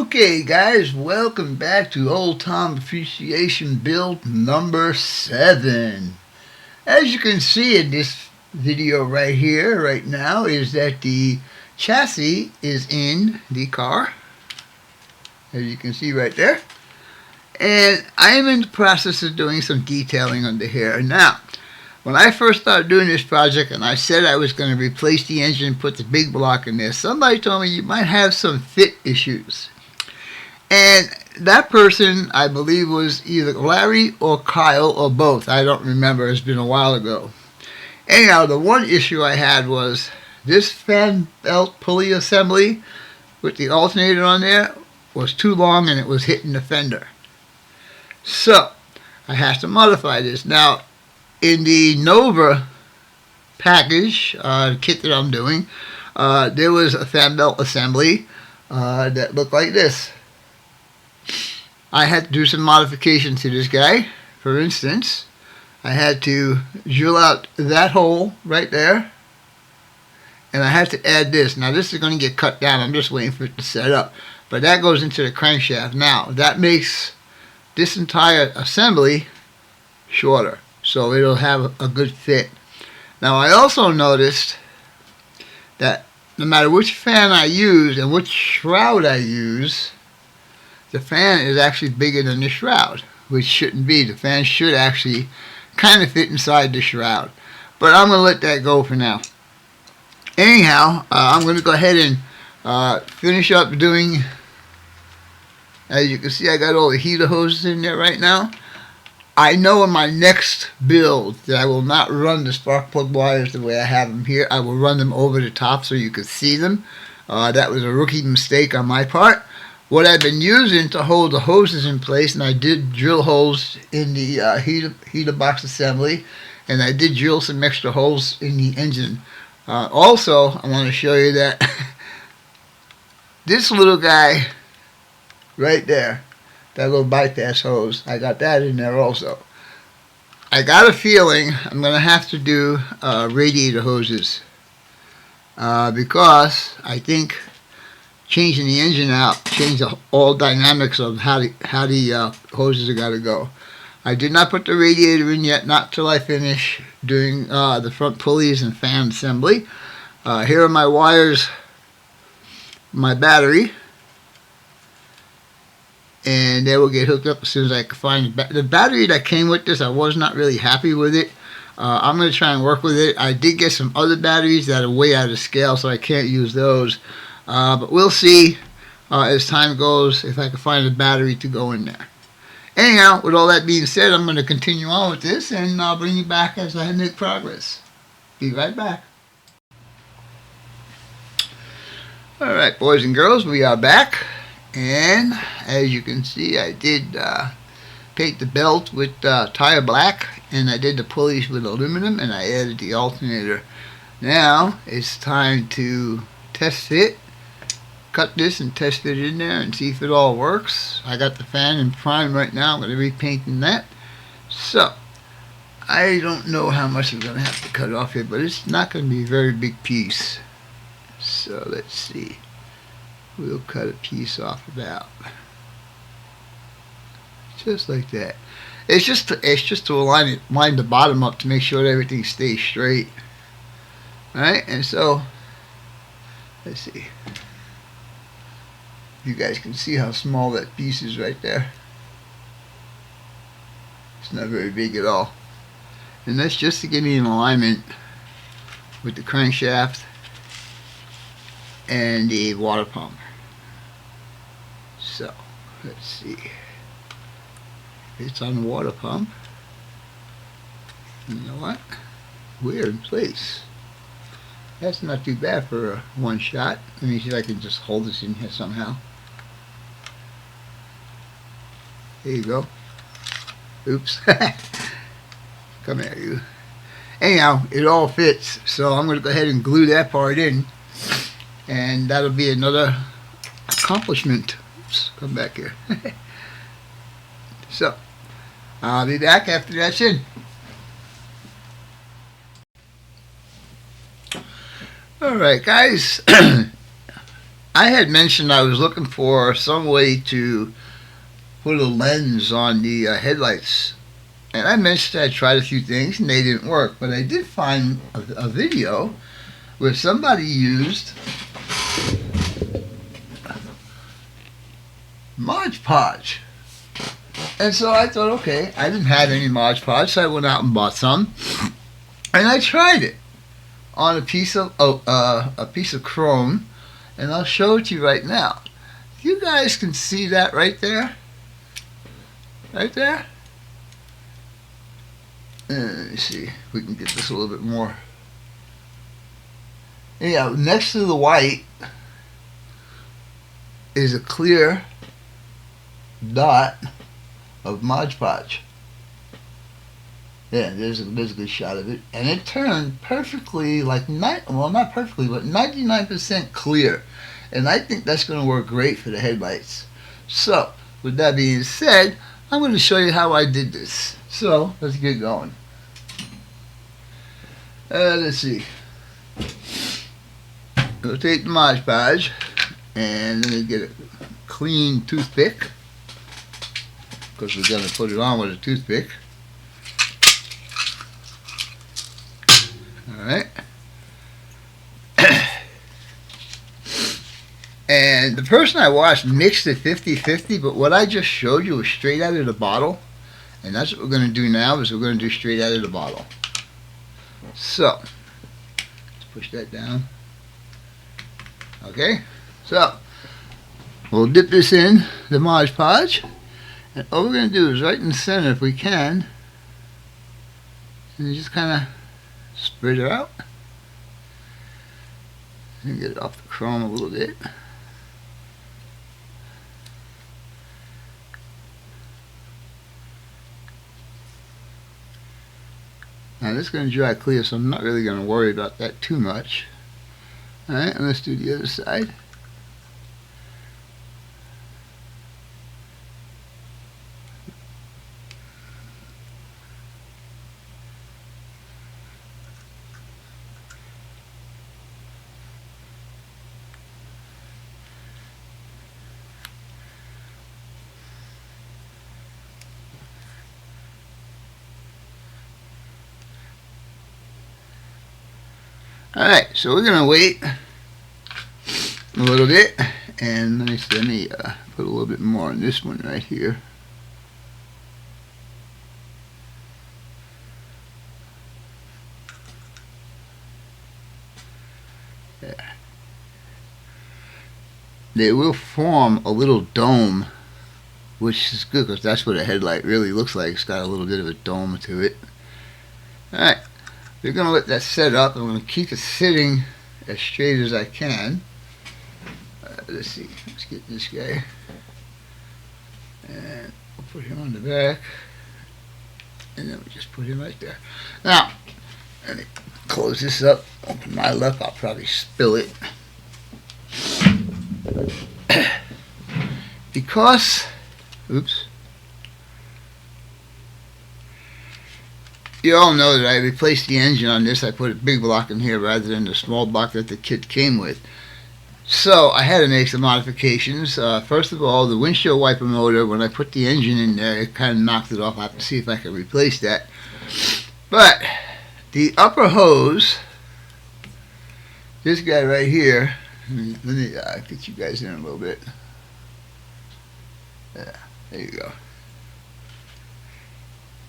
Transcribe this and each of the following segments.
Okay guys, welcome back to Old Tom Appreciation build number 7. As you can see in this video right here, right now, is that the chassis is in the car, as you can see right there. And I am in the process of doing some detailing on the hair. Now, when I first started doing this project and I said I was going to replace the engine and put the big block in there, somebody told me you might have some fit issues. And that person, I believe, was either Larry or Kyle or both. I don't remember. It's been a while ago. Anyhow, the one issue I had was this fan belt pulley assembly with the alternator on there was too long and it was hitting the fender. So, I have to modify this. Now, in the Nova package, kit that I'm doing, there was a fan belt assembly that looked like this. I had to do some modification to this guy. For instance, I had to drill out that hole right there, and I had to add this. Now this is going to get cut down. I'm just waiting for it to set up. But that goes into the crankshaft. Now that makes this entire assembly shorter, so it'll have a good fit. Now I also noticed that no matter which fan I use and which shroud I use, the fan is actually bigger than the shroud, which shouldn't be. The fan should actually kind of fit inside the shroud. But I'm going to let that go for now. Anyhow, I'm going to go ahead and finish up doing, as you can see, I got all the heater hoses in there right now. I know in my next build that I will not run the spark plug wires the way I have them here. I will run them over the top so you can see them. That was a rookie mistake on my part. What I've been using to hold the hoses in place, and I did drill holes in the heater box assembly, and I did drill some extra holes in the engine. Also, I want to show you that this little guy right there, that little bypass hose, I got that in there also. I got a feeling I'm going to have to do radiator hoses because I think changing the engine out change the all dynamics of how the hoses are got to go. I did not put the radiator in yet, not till I finish doing the front pulleys and fan assembly. Here are my wires, my battery, and they will get hooked up as soon as I can find the battery that came with this. I was not really happy with it. I'm going to try and work with it. I did get some other batteries that are way out of scale, so I can't use those. But we'll see as time goes if I can find a battery to go in there. Anyhow, with all that being said, I'm going to continue on with this, and I'll bring you back as I make progress. Be right back. Alright, boys and girls, we are back. And as you can see, I did paint the belt with tire black, and I did the pulleys with aluminum, and I added the alternator. Now it's time to test fit. Cut this and test it in there and see if it all works. I got the fan in prime right now. I'm going to be painting that. So, I don't know how much I'm going to have to cut off here, but it's not going to be a very big piece. So, let's see. We'll cut a piece off about just like that. It's just to line the bottom up to make sure that everything stays straight. Alright, and so, let's see. You guys can see how small that piece is right there. It's not very big at all. And that's just to get me in alignment with the crankshaft and the water pump. So, let's see. It's on the water pump. You know what? We're in place. That's not too bad for one shot. Let me see if I can just hold this in here somehow. There you go. Oops. Come here, you. Anyhow, it all fits. So I'm going to go ahead and glue that part in. And that'll be another accomplishment. Oops, come back here. So, I'll be back after that's in. Alright guys. I I had mentioned I was looking for some way to put a lens on the headlights. And I mentioned I tried a few things and they didn't work. But I did find a video where somebody used Mod Podge. And so I thought, okay, I didn't have any Mod Podge, so I went out and bought some. And I tried it on a piece of chrome. And I'll show it to you right now. You guys can see that right there? Right there? Let me see if we can get this a little bit more. Yeah, next to the white is a clear dot of Mod Podge. Yeah, there's a good shot of it. And it turned perfectly, like, well, not perfectly, but 99% clear. And I think that's going to work great for the headlights. So, with that being said, I'm going to show you how I did this. So, let's get going. Let's see. We'll take the Mod Podge and then get a clean toothpick, because we're going to put it on with a toothpick. Alright. And the person I watched mixed it 50-50, but what I just showed you was straight out of the bottle. And that's what we're going to do now, is we're going to do straight out of the bottle. So, let's push that down. Okay, so we'll dip this in the Mod Podge, and all we're going to do is right in the center, if we can, and just kind of spread it out and get it off the chrome a little bit. Now this is going to dry clear, so I'm not really going to worry about that too much. Alright, and let's do the other side. Alright, so we're going to wait a little bit, and let me put a little bit more on this one right here. There. They will form a little dome, which is good because that's what a headlight really looks like. It's got a little bit of a dome to it. Alright. We're going to let that set up. I'm going to keep it sitting as straight as I can. Let's see. Let's get this guy. And we'll put him on the back. And then we just put him right there. Now, let me close this up. Open my luck, I'll probably spill it. Because, oops. You all know that I replaced the engine on this. I put a big block in here rather than the small block that the kit came with. So I had to make some modifications. First of all, the windshield wiper motor, when I put the engine in there, it kind of knocked it off. I have to see if I can replace that. But the upper hose, this guy right here, let me get you guys in a little bit. Yeah, there you go.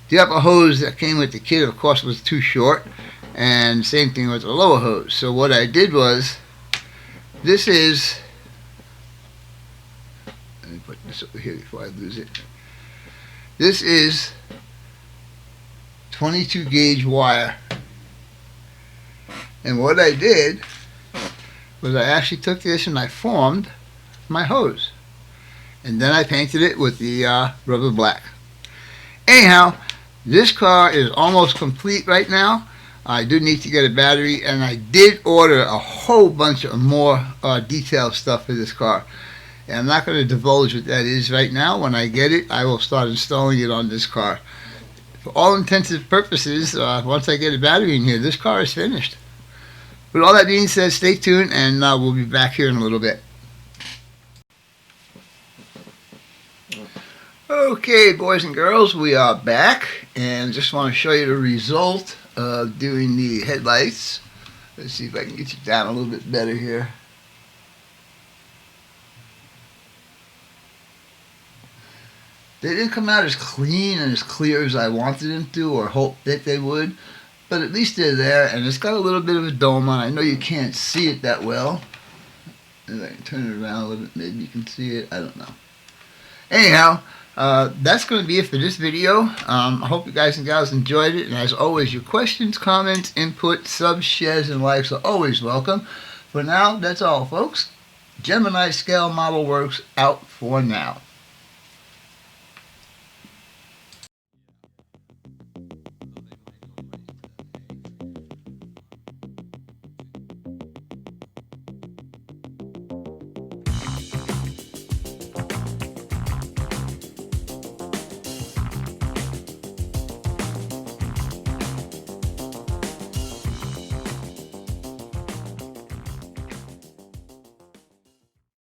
The upper hose that came with the kit, of course, was too short, and same thing with the lower hose. So what I did was, this is, let me put this over here before I lose it. This is 22 gauge wire. And what I did was I actually took this and I formed my hose. And then I painted it with the rubber black. Anyhow, this car is almost complete right now. I do need to get a battery, and I did order a whole bunch of more detailed stuff for this car. And I'm not going to divulge what that is right now. When I get it, I will start installing it on this car. For all intents and purposes, once I get a battery in here, this car is finished. With all that being said, stay tuned, and we'll be back here in a little bit. Okay, boys and girls, we are back, and just want to show you the result of doing the headlights. Let's see if I can get you down a little bit better here. They didn't come out as clean and as clear as I wanted them to or hoped that they would, but at least they're there, and it's got a little bit of a dome on it. I know you can't see it that well. If I can turn it around a little bit, maybe you can see it. I don't know. Anyhow, that's going to be it for this video. I hope you guys and gals enjoyed it. And as always, your questions, comments, input, subs, shares, and likes are always welcome. For now, that's all, folks. Gemini Scale Model Works out for now.